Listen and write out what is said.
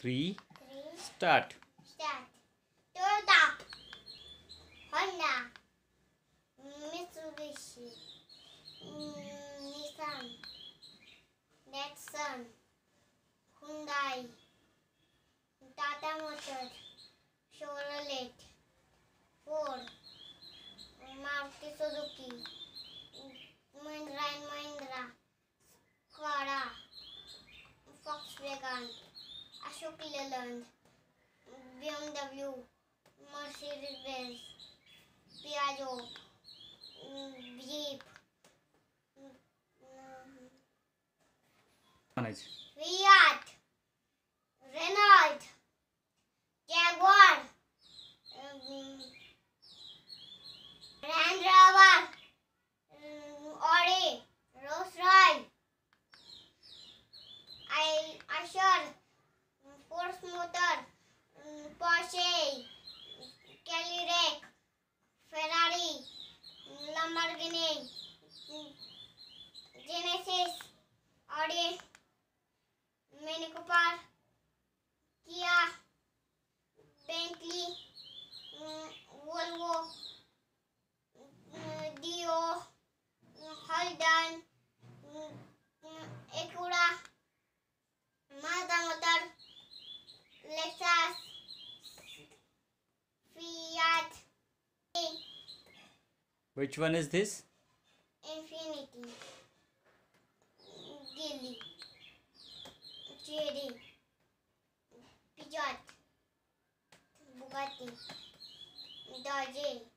3. Three. Start. Start. Toyota. Honda. Mitsubishi. Nissan. Datsun. Hyundai. Tata Motors. Chevrolet. Ford. Maruti Suzuki. Mahindra and Mahindra. Skoda. Volkswagen. Ashok Leyland. BMW. Mercedes-Benz. Piaggio. Jeep. Manage. Fiat. Renault. Jaguar. Land Rover. Audi. Rolls-Royce. Asher. Ford Motor. Porsche. Cadillac. Ferrari. Lamborghini. Genesis. Audi. Mini Cooper. Kia. Bentley. Volvo. Dio. Holden. Acura. Mazda Motor. Lexus. Fiat. Which one is this? Infinity. Geely. Cherry. Peugeot. Bugatti. Dodge.